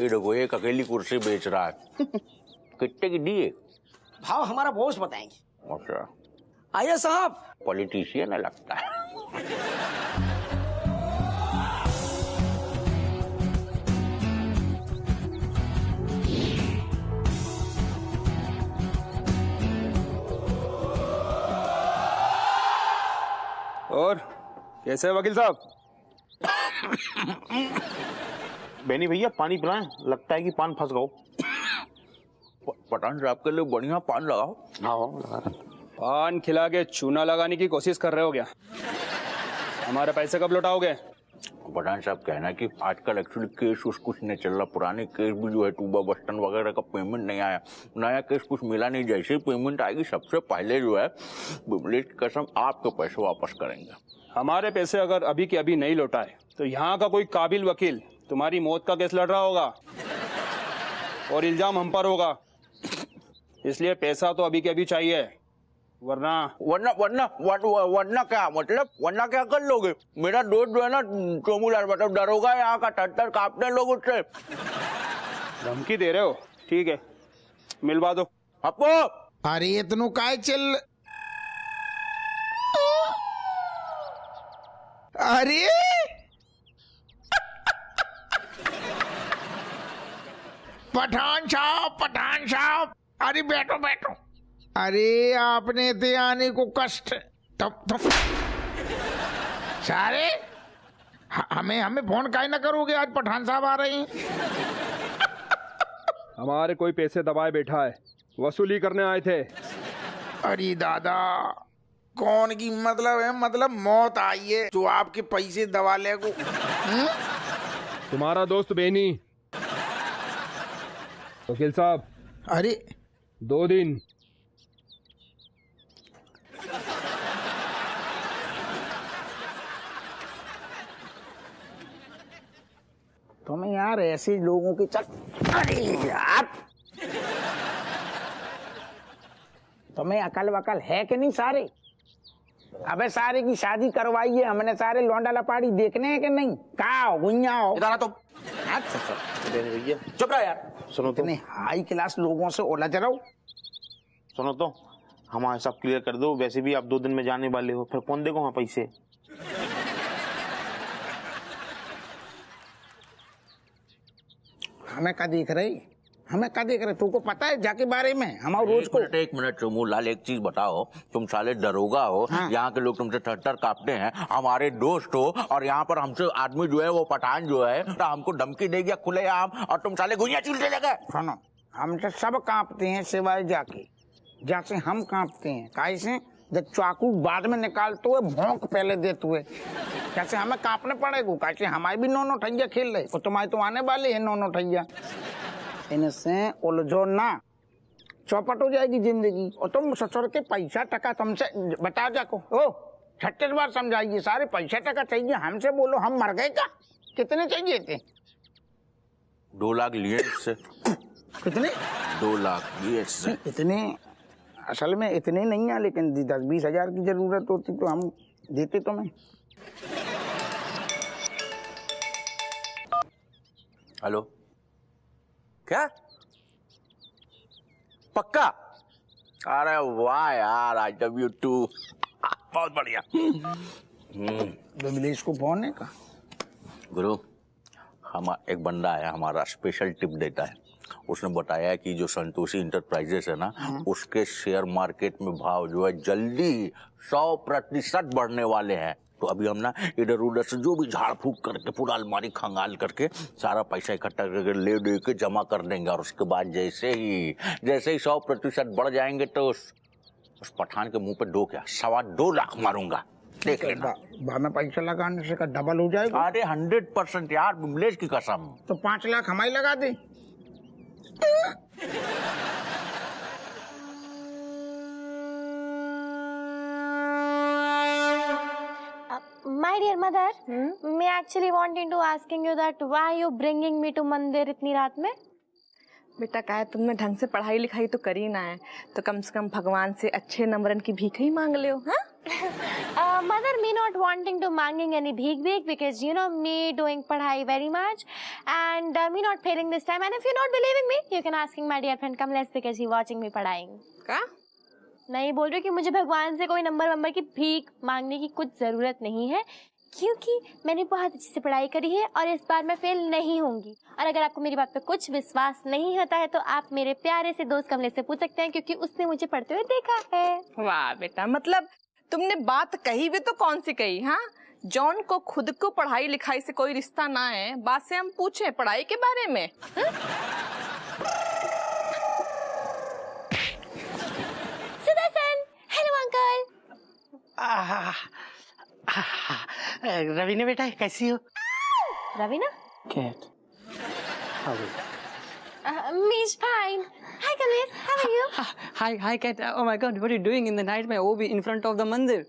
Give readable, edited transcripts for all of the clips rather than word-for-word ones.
ये देखो एक अकेली कुर्सी बेच रहा है। कितने की दी है? भाव हमारा बॉस बताएंगे। अच्छा, आइए साहब। पॉलिटिशियन है लगता है। और कैसे है वकील साहब? बेनी भैया पानी पिलाएं, लगता है कि पान फंस गओ। पठान साहब के लिए बढ़िया पान लगाओ। पान खिला के चूना लगाने की कोशिश कर रहे हो क्या? हमारे पैसे कब लौटाओगे? पठान साहब कहना कि आजकल एक्चुअली केस कुछ नहीं चल रहा। पुराने केस भी जो है टूबा बस्टन वगैरह का पेमेंट नहीं आया, नया केस कुछ मिला नहीं। जैसे ही पेमेंट आएगी सबसे पहले जो है बिमलेश की कसम आपके पैसे वापस करेंगे। हमारे पैसे अगर अभी के अभी नहीं लौटाए तो यहाँ का कोई काबिल वकील तुम्हारी मौत का केस लड़ रहा होगा और इल्जाम हम पर होगा। इसलिए पैसा तो अभी के अभी चाहिए, वरना क्या मतलब? वरना क्या कर लोगे? मेरा दोस्त जो है ना चोमूलाल, मतलब डरोगा यहाँ का, थर कांपने लोग उससे। धमकी दे रहे हो? ठीक है, मिलवा दो आपको। अरे इतनु काय चल। अरे पठान साहब, अरे बैठो बैठो। अरे आपने ते आने को कष्ट तब सारे हमें फोन काहे ना करोगे? आज पठान साहब आ रहे हैं। हमारे कोई पैसे दबाए बैठा है, वसूली करने आए थे। अरे दादा, कौन की मतलब है? मतलब मौत आई है जो आपके पैसे दबा ले को। तुम्हारा दोस्त बेनी। वकील साहब, अरे 2 दिन। तुम्हें यार ऐसे लोगों के अरे यार, तुम्हें अकल वकल है कि नहीं सारे? अबे सारे की शादी करवाई है हमने, सारे लौंडा लपाड़ी देखने हैं कि नहीं? का गुइया हो इधर आ तो। अच्छा बेनी भैया चुप रहा यार। सुनो तो, इतने हाई क्लास लोगों से उलझ रहा हूं। सुनो तो, हमारा सब क्लियर कर दो। वैसे भी आप 2 दिन में जाने वाले हो, फिर कौन देगा वहाँ पैसे? हमें क्या देख रहे? तुमको पता है जाके बारे में हमारे रोज को। एक मिनट चोमूलाल, एक चीज बताओ, तुम साले दरोगा हो। हाँ। यहाँ के लोग तुमसे थर कांपते हैं, हमारे दोस्त हो, और यहाँ पर हमसे आदमी जो है वो पठान जो है तो हमको धमकी दे गया खुलेआम, और तुम साले गुइया चूलने लगे। सुनो, हमसे सब कांपते हैं सिवाय जाके, जैसे हम कांपते हैं कैसे? जब चाकू बाद में निकालते हुए भौंक पहले देते हुए, कैसे हमें कांपने पड़ेगा? कैसे हमारे भी नौ ठैया खेल रहे, और तुम्हारे तो आने वाले हैं 9 ठैया। इनसे उलझो ना, चौपट हो जाएगी जिंदगी। और तुम ससुर के पैसा टका तुमसे बता जाको, ओ 36 बार समझाइए, सारे पैसा टका चाहिए हमसे। बोलो हम मर गए क्या? कितने चाहिए थे? 2 लाख लिए इससे। कितने? 2 लाख लिए इससे। इतने असल में इतने नहीं है, लेकिन 10-20 हजार की जरूरत होती तो हम देते तुम्हें। हेलो, क्या पक्का? अरे वाह यार, आई लव यू टू। बहुत बढ़िया। विमलेश को फोन है का? गुरु, हम एक बंदा है हमारा, स्पेशल टिप देता है। उसने बताया कि जो संतोषी इंटरप्राइजेस है ना, उसके शेयर मार्केट में भाव जो है जल्दी 100% बढ़ने वाले हैं। तो अभी हम ना इधर उधर से जो भी झाड़ फूक करके पूरा अलमारी खंगाल करके सारा पैसा इकट्ठा करके ले दे के जमा कर देंगे, और उसके बाद जैसे ही 100% बढ़ जाएंगे तो उस पठान के मुंह पे 2 लाख मारूंगा, देख लेना। बाद में पैसा लगाने से का डबल हो जाएगा। अरे 100% यार, विमलेश की कसम। तो 5 लाख हमारी लगा दे। My dear mother, मैं actually wanting to asking you that why you bringing me to मंदिर इतनी रात में? बेटा क्या है, तुमने ढंग से पढ़ाई लिखाई तो करी ना है, तो कम से कम भगवान से अच्छे नंबरन की भीख ही मांग ले हो। हाँ Mother, me not wanting to मांगेंगे any भीख because you know me doing पढ़ाई very much and me not failing this time, and if you're not believing me you can asking my dear friend Kamlesh because he watching me पढ़ाई. क्या? नहीं बोल रही कि मुझे भगवान से कोई नंबर की भीख मांगने की कुछ जरूरत नहीं है क्योंकि मैंने बहुत अच्छे से पढ़ाई करी है और इस बार मैं फेल नहीं होंगी. और अगर आपको मेरी बात पे कुछ विश्वास नहीं होता है तो आप मेरे प्यारे से दोस्त कमलेश से पूछ सकते हैं क्योंकि उसने मुझे पढ़ते हुए देखा है. वाह बेटा, मतलब तुमने बात कही भी तो कौन सी कही? हाँ, जॉन को खुद को पढ़ाई लिखाई से कोई रिश्ता ना है, बात से हम पूछे पढ़ाई के बारे में. Sudarshan, hello uncle. रवीना बेटा कैसी हो? Raveena? Cat. Miss fine. Hi Kamlesh, how are you? Hi Kat. Oh my God, what are you doing in the night में वो भी in front of the मंदिर?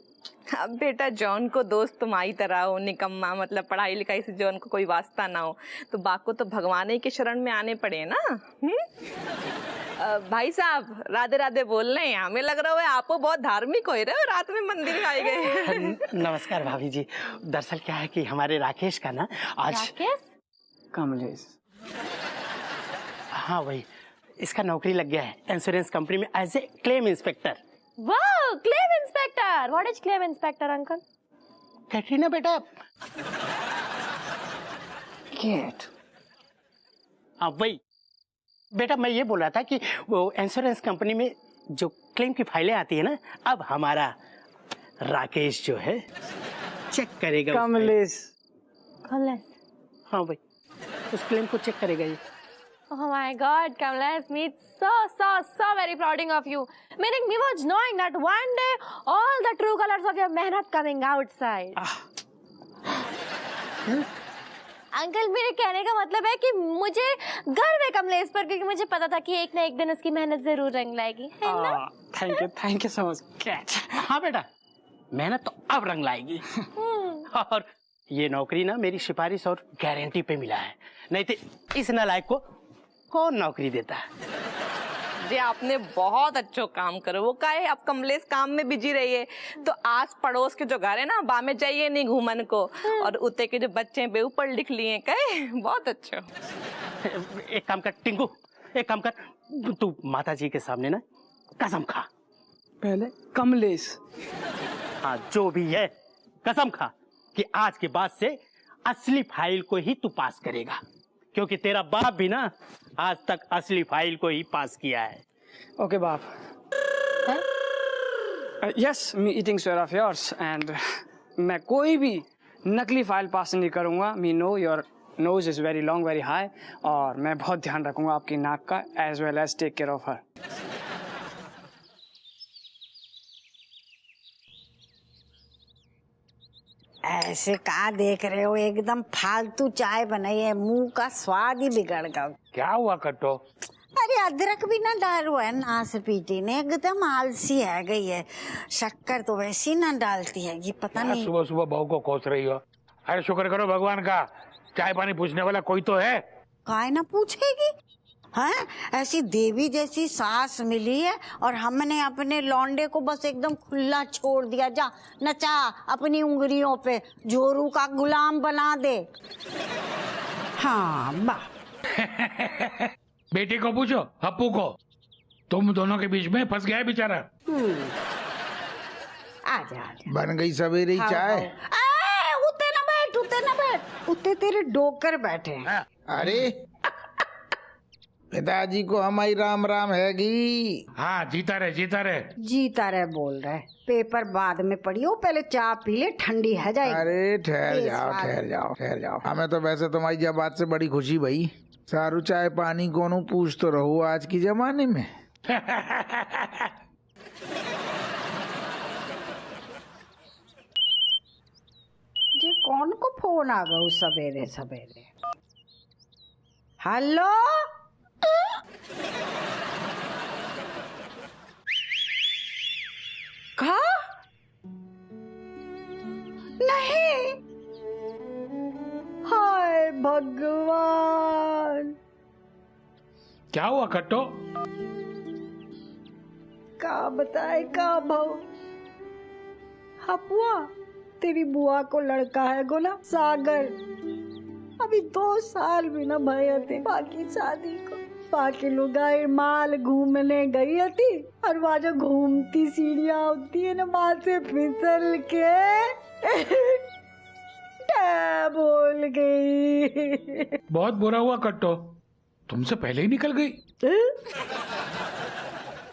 अब बेटा जॉन को दोस्त तुम्हारी तरह हो निकम्मा, मतलब पढ़ाई लिखाई से जॉन को कोई वास्ता ना हो तो बाको तो भगवान ही के शरण में आने पड़े ना. भाई साहब राधे राधे बोल रहे हैं. हमें लग रहा है आपको बहुत धार्मिक हो रहे हो, रात में मंदिर आए गए. नमस्कार भाभी जी. दरअसल क्या है कि हमारे राकेश का ना आज. राकेश? कमलेश. हाँ वही, इसका नौकरी लग गया है इंश्योरेंस कंपनी में एज ए क्लेम इंस्पेक्टर. वाह, claim inspector. What is claim inspector uncle? Katrina बेटा. कैट. हाँ वही बेटा, मैं ये बोल रहा था कि वो इंश्योरेंस कंपनी में जो क्लेम की फाइलें आती है ना, अब हमारा राकेश जो है चेक करेगा. कमलेश. कमलेश. हाँ भाई, उस क्लेम को चेक करेगा ये. Oh my God, Kamlesh, me so very proud of you. Meaning me was knowing that one day all the true colors of your मेहनत coming outside. अंकल मेरे कहने का मतलब है कि मुझे गर्व है कमलेश पर क्योंकि मुझे पता था कि एक ना एक दिन उसकी मेहनत जरूर रंग लाएगी, है ना? Thank you so much cat. हाँ बेटा, मेहनत तो अब रंग लाएगी. और ये नौकरी ना मेरी सिफारिश और गारंटी पे मिला है, नहीं तो इस नालायक को कौन नौकरी देता है. जी आपने बहुत अच्छा काम करो. वो काहे अब कमलेश काम में बिजी रही है तो आस पड़ोस के जो घर है ना बामे चाहिए नहीं घूमन को, और उते के जो बच्चे बे ऊपर लिख लिए कहे. बहुत अच्छा. एक काम कर टिंकू, एक काम कर, तू माता जी के सामने ना कसम खा. पहले कमलेश. हाँ जो भी है कसम खा कि आज के बाद से असली फाइल को ही तू पास करेगा, क्योंकि तेरा बाप भी ना आज तक असली फाइल को ही पास किया है. ओके बाप. Yes, me eating sure of yours and मैं कोई भी नकली फाइल पास नहीं करूंगा. Me know your nose is very long very high और मैं बहुत ध्यान रखूंगा आपकी नाक का as well as take care of her. ऐसे का देख रहे हो? एकदम फालतू चाय बनाई है, मुंह का स्वाद ही बिगड़ गया. क्या हुआ कट्टो? अरे अदरक भी ना डालो है, नासपीटी ने एकदम आलसी है गई है. शक्कर तो वैसी ना डालती है, ये पता नहीं. सुबह सुबह बहू को कोस रही हो. अरे शुक्र करो भगवान का, चाय पानी पूछने वाला कोई तो है. काय ना पूछेगी? हाँ, ऐसी देवी जैसी सास मिली है और हमने अपने लौंडे को बस एकदम खुला छोड़ दिया. जा नचा अपनी उंगलियों पे, जोरू का गुलाम बना दे. हाँ बा. बेटी को पूछो, हप्पू को. तुम दोनों के बीच में फंस गया है बेचारा. आजा आजा. बन गई सवेरे ही चाय. उते ना बैठ, उते ना बैठ, उते तेरे डोकर बैठे हैं. अरे पिताजी को हमारी राम राम हैगी. हाँ जीता रहे जीता रहे. जीता रहे बोल रहे. पेपर बाद में पढ़ियो, पहले चाय पी ले, ठंडी है जाएगी. अरे ठहर जाओ ठहर जाओ ठहर जाओ. हमें तो वैसे तुम्हारी जब बात से बड़ी खुशी भई. सारू चाय पानी कोनो पूछ तो रहो आज की जमाने में. जी कौन को फोन आ गया सवेरे सवेरे? हेलो का? नहीं. हाय भगवान. क्या हुआ कट्टो? का बताए का भाव. हपुआ, तेरी बुआ को लड़का है गोला सागर। अभी 2 साल भी न भये थे बाकी शादी को। बाकी लुगाई माल घूमने गई थी और वहाँ जो घूमती सीढ़ियाँ होती है ना, वहाँ से फिसल के बोल गई। बहुत बुरा हुआ कट्टो, तुमसे पहले ही निकल गई।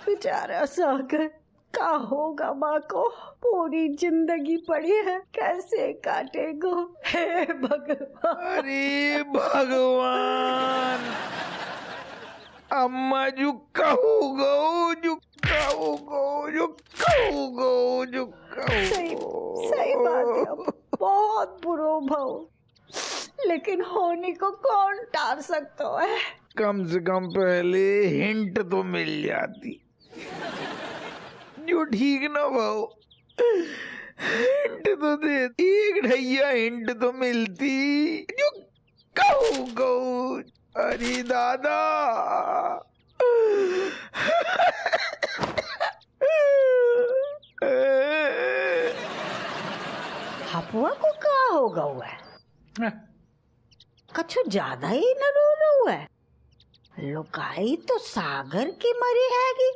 बेचारा सागर, का होगा माँ को, पूरी जिंदगी पड़ी है, कैसे काटेगो। हे भगवान। अरे भगवान, अम्मा झुकाऊ गो, झुकाऊ गो, झुकाऊ गो, झुकाऊ। सही बात है, बहुत बुरो भाव, लेकिन होने को कौन टाल सकता है। कम से कम पहले हिंट तो मिल जाती, जो ठीक ना भाव, हिंट तो दे, एक ढैया हिंट तो मिलती, जो कहू कहू। अरे दादा, हपुआ को क्या होगा हुआ है? कछु ज्यादा ही न रो रहा है। लुकाई तो सागर की मरी हैगी,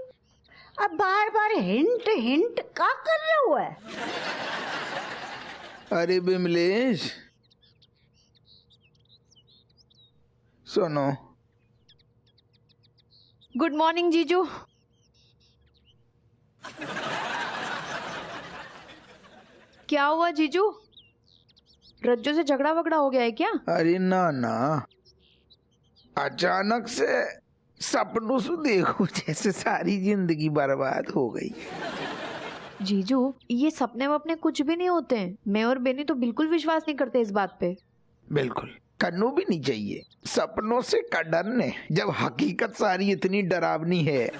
अब बार बार हिंट हिंट का कर रहा हुआ है। अरे बिमलेश सुनो। गुड मॉर्निंग जीजू। क्या हुआ जीजू, रज्जू से झगड़ा वगड़ा हो गया है क्या? अरे ना ना, अचानक से सपनों से देखो जैसे सारी जिंदगी बर्बाद हो गई। जीजू, ये सपने वपने कुछ भी नहीं होते हैं। मैं और बेनी तो बिल्कुल विश्वास नहीं करते इस बात पे। बिल्कुल करना भी नहीं चाहिए, सपनों से का डरने, जब हकीकत सारी इतनी डरावनी है।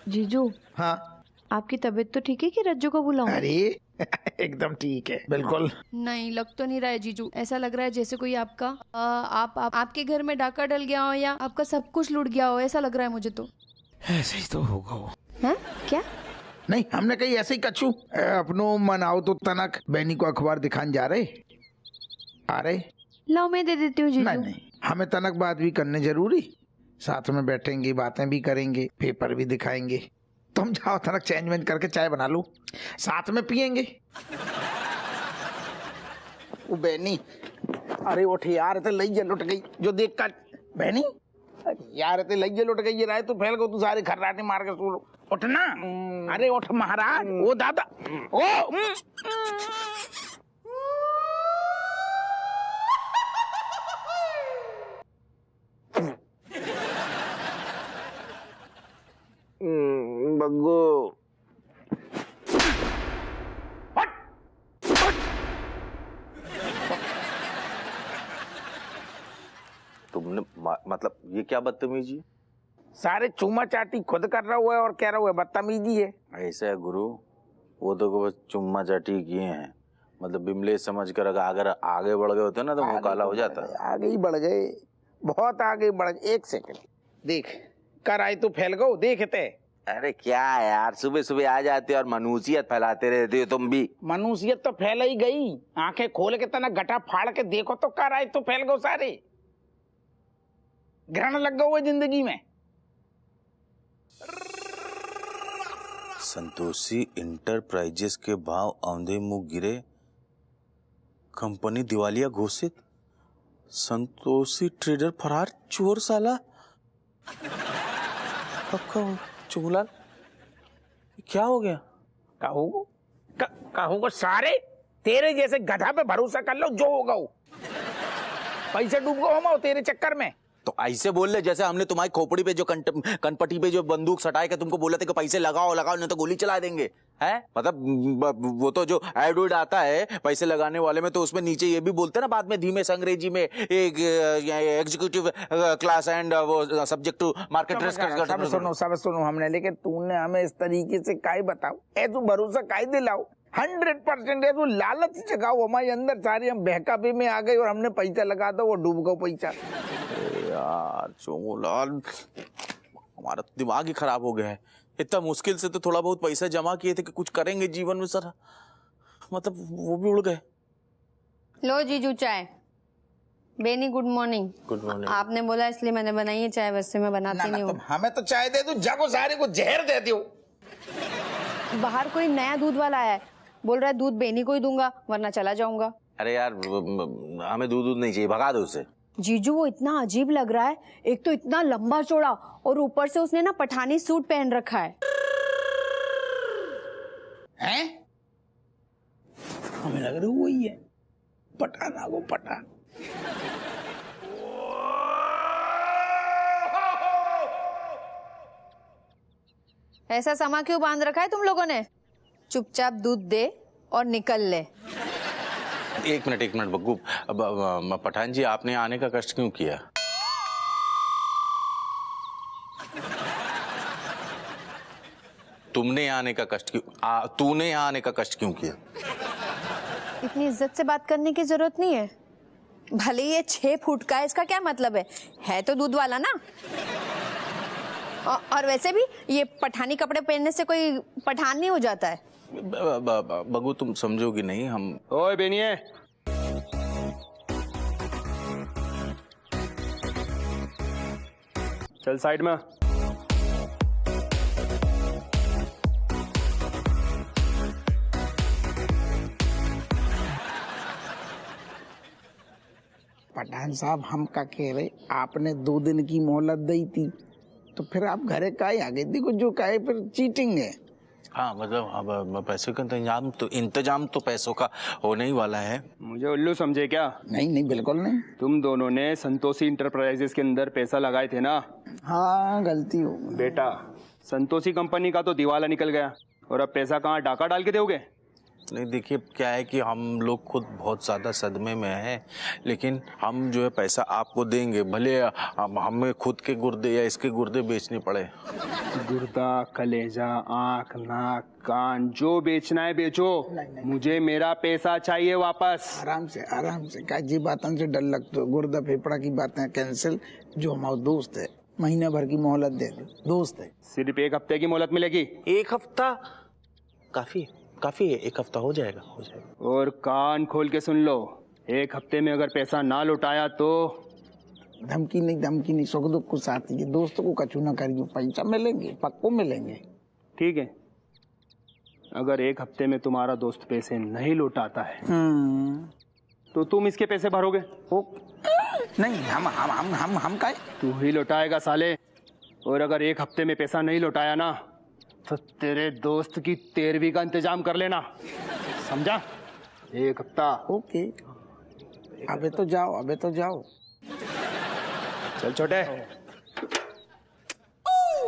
जीजू, हाँ आपकी तबीयत तो ठीक है कि रज्जू को बुलाऊं? अरे एकदम ठीक है, बिल्कुल। नहीं, लग तो नहीं रहा है जीजू। ऐसा लग रहा है जैसे कोई आपका आपके घर में डाका डल गया हो या आपका सब कुछ लूट गया हो, ऐसा लग रहा है मुझे तो। ऐसे ही तो होगा। है क्या? नहीं, हमने कहीं ऐसे ही कछू अपनो मनाओ तो तनक बहनी को अखबार दिखाने जा रहे आ रहे। लाओ मैं दे देती हूँ जीजू। नहीं नहीं, हमें तनक बात भी करने जरूरी, साथ में बैठेंगे, बातें भी करेंगे, पेपर भी दिखाएंगे। तुम जाओ तनक चेंज वेंज करके चाय बना लो, साथ में पियेंगे। वो बहनी, अरे उठ यार, ते लइया लुट गई जो देख कर। बहनी यार, ते लइया लुट गई, ये राय तू फैल गो, तू सारी खर्राटे मार के सो। उठना, अरे उठ महाराज। ओ दादा, ओ बग्गो, तुमने मतलब ये क्या बदतमीजी? सारे चूमा चाटी खुद कर रहा हुआ है और कह रहा हुआ है बदतमीजी है। ऐसा है गुरु, वो तो बस चुम्मा चाटी किए हैं, मतलब बिमलेश समझ कर अगर आगे बढ़ गए होते ना तो मुंह काला हो जाता। आगे ही बढ़ गए, बहुत आगे बढ़ गए। एक सेकंड देख कर आई तो फैल गो, देखते। अरे क्या यार, सुबह सुबह आ जाते और मनुष्यत फैलाते रहते हो तुम भी। मनुष्यत तो फैल ही गई, आंखें खोल के तना गटा फाड़ के देखो तो कर आई तो फैल गो सारे। ग्रहण लग गए हुए जिंदगी में। संतोषी इंटरप्राइजेस के भाव औंधे मुंह गिरे, कंपनी दिवालिया घोषित, संतोषी ट्रेडर फरार, चोर साला। चुगलाल क्या हो गया? कहूँ सारे तेरे जैसे गधा पे भरोसा कर लो, जो होगा वो। पैसे डूब गो हम तेरे चक्कर में। तो ऐसे बोल ले जैसे हमने तुम्हारी खोपड़ी पे जो कनपट्टी पे जो बंदूक सटाए के तुमको बोला था कि पैसे लगाओ लगाओ नहीं तो गोली चला देंगे, है? मतलब वो तो जो एड आता है पैसे लगाने वाले में, तो उसमें नीचे ये भी बोलते ना बाद में धीमे से अंग्रेजी में, एक एग्जीक्यूटिव क्लास एंड वो सब्जेक्ट टू मार्केट रिस्क। सब सुनो हमने, लेकिन तूने हमें इस तरीके से काहे बताओ, ए तू भरोसा काहे दिलाओ? 100% है, तू लालच जगाओ हमारे अंदर सारी, हम बहकावे में आ गए और हमने पैसा लगा दो, वो डूब गो पैसा। यार चोमूलाल, हमारा दिमाग ही खराब हो गया है। इतना मुश्किल से तो थोड़ा बहुत पैसा जमा किए थे कि कुछ करेंगे जीवन में सर, मतलब वो भी उड़ गए। लो जीजू चाय। बेनी गुड मॉर्निंग। Good morning. आपने बोला इसलिए मैंने बनाई है चाय, वैसे मैं बनाती नहीं हूँ। हमें तो चाय दे दो, जागो सारे को जहर दे दो। बाहर कोई नया दूध वाला है, बोल रहा है दूध बेनी को ही दूंगा वरना चला जाऊंगा। अरे यार हमें दूध नहीं चाहिए, भगा दो उसे। जीजू वो इतना अजीब लग रहा है, एक तो इतना लंबा चौड़ा और ऊपर से उसने ना पठानी सूट पहन रखा है। हैं? हमें लग रहा है वही है, पठान आगो पठान। ऐसा समा क्यों बांध रखा है तुम लोगों ने? चुपचाप दूध दे और निकल ले। एक मिनट बग्गू, पठान जी आपने आने का कष्ट क्यों किया? तुमने आने का कष्ट क्यों तूने यहाँ आने का कष्ट क्यों किया? इतनी इज्जत से बात करने की जरूरत नहीं है। भले ये 6 फुट का है, इसका क्या मतलब है तो दूध वाला ना। और वैसे भी ये पठानी कपड़े पहनने से कोई पठान नहीं हो जाता है। बग्गू तुम समझोगी नहीं हम। ओए बेनिए, चल साइड में। पठान साहब हम का कह रहे, आपने 2 दिन की मोहलत दी थी तो फिर आप घरे काहे आ गए थी? कुछ जो काहे फिर चीटिंग है। हाँ मतलब अब पैसों का इंतजाम तो पैसों का होने ही वाला है। मुझे उल्लू समझे क्या? नहीं बिल्कुल नहीं। तुम दोनों ने संतोषी इंटरप्राइजेस के अंदर पैसा लगाए थे ना? हाँ गलती हो गई। बेटा संतोषी कंपनी का तो दिवाला निकल गया और अब पैसा कहाँ डाका डाल के दोगे? नहीं देखिए क्या है कि हम लोग खुद बहुत ज़्यादा सदमे में हैं, लेकिन हम जो है पैसा आपको देंगे, भले हमें खुद के गुर्दे या इसके गुर्दे बेचने पड़े। गुर्दा, कलेजा, आँख, नाक, कान जो बेचना है बेचो। मुझे मेरा पैसा चाहिए वापस। आराम से का जी बातों से डर लगता है। गुर्दा फेफड़ा की बातें कैंसिल। जो हमारा दोस्त है महीना भर की मोहलत दे दो। दोस्त है, सिर्फ 1 हफ्ते की मोहलत मिलेगी। 1 हफ्ता काफी है, 1 हफ्ता हो जाएगा। और कान खोल के सुन लो, 1 हफ्ते में अगर पैसा ना लौटाया तो धमकी नहीं, सुख दुख को साथ ही। दोस्तों को कचू ना करिए, पैसा मिलेंगे, पक्को मिलेंगे। नहीं है। अगर 1 हफ्ते में तुम्हारा दोस्त पैसे नहीं लौटाता है तो तुम इसके पैसे भरोगे? नहीं, हम का तू ही लौटाएगा साले। और अगर 1 हफ्ते में पैसा नहीं लौटाया ना तो तेरे दोस्त की 13वीं का इंतजाम कर लेना, समझा? 1 हफ्ता। ओके, अबे तो जाओ। चल छोटे।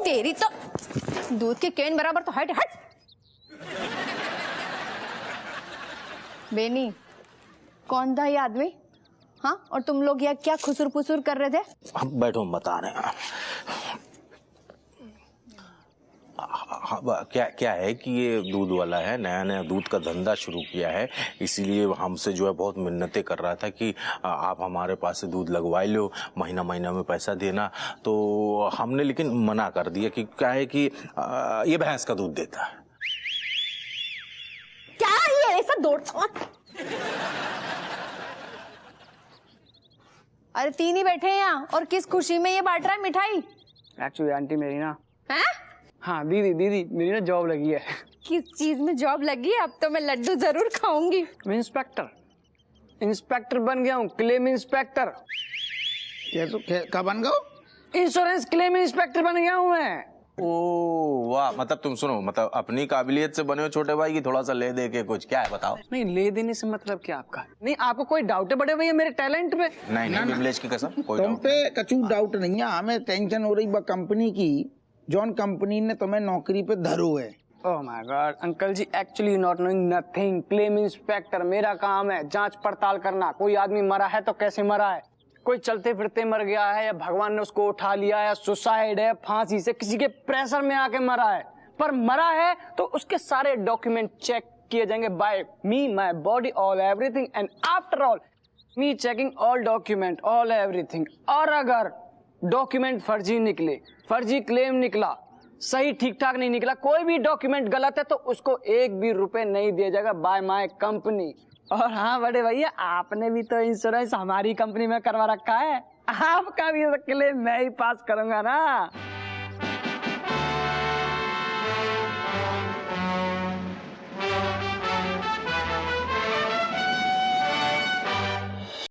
तेरी तो दूध के केन बराबर तो हट। बेनी, कौन था ये आदमी? हाँ, और तुम लोग यहाँ क्या खुसुर पुसुर कर रहे थे? हम बैठो, हम बता रहे हैं। क्या है कि ये दूध वाला है, नया दूध का धंधा शुरू किया है, इसीलिए हमसे जो है बहुत मिन्नतें कर रहा था कि आप हमारे पास से दूध लगवा लो, महीना में पैसा देना। तो हमने लेकिन मना कर दिया कि क्या है कि ये भैंस का दूध देता है। क्या ये ऐसा दौड़ता? अरे 3 ही बैठे हैं यहाँ और किस खुशी में ये बांट रहा है मिठाई? एक्चुअली आंटी मेरी ना, हैं? हाँ दीदी मेरी ना जॉब लगी है। किस चीज में जॉब लगी है? अब तो मैं लड्डू जरूर खाऊंगी। मैं इंस्पेक्टर बन गया हूँ, क्लेम इंस्पेक्टर। कब बन गए? इंश्योरेंस क्लेम इंस्पेक्टर बन गया हूँ मैं। ओ वाह, मतलब तुम सुनो, मतलब अपनी काबिलियत से बने हो छोटे भाई की थोड़ा सा ले दे के कुछ, क्या है बताओ? नहीं, ले देने से मतलब क्या आपका? नहीं, आपको कोई डाउट है बड़े भैया मेरे टैलेंट पे? नहीं बिमलेश की कसम, कोई तुम पे कचू डाउट नहीं है। हमें टेंशन हो रही कंपनी की, जॉन कंपनी ने तुम्हें नौकरी पे धरो है। Oh my god uncle ji, actually not knowing nothing. Claim inspector मेरा काम है जांच पड़ताल करना। कोई आदमी मरा है तो कैसे मरा है, कोई चलते फिरते मर गया है या भगवान ने उसको उठा लिया है, सुसाइड है, फांसी से किसी के प्रेशर में आके मरा है, पर मरा है तो उसके सारे डॉक्यूमेंट चेक किए जाएंगे by me, my body, all everything, and after all me checking all document, all everything. और अगर डॉक्यूमेंट फर्जी निकले, फर्जी क्लेम निकला, सही ठीक ठाक नहीं निकला, कोई भी डॉक्यूमेंट गलत है तो उसको 1 भी रुपए नहीं दिया जाएगा बाय माय कंपनी। और हाँ बड़े भैया, आपने भी तो इंश्योरेंस हमारी कंपनी में करवा रखा है, आपका भी क्लेम मैं ही पास करूंगा ना।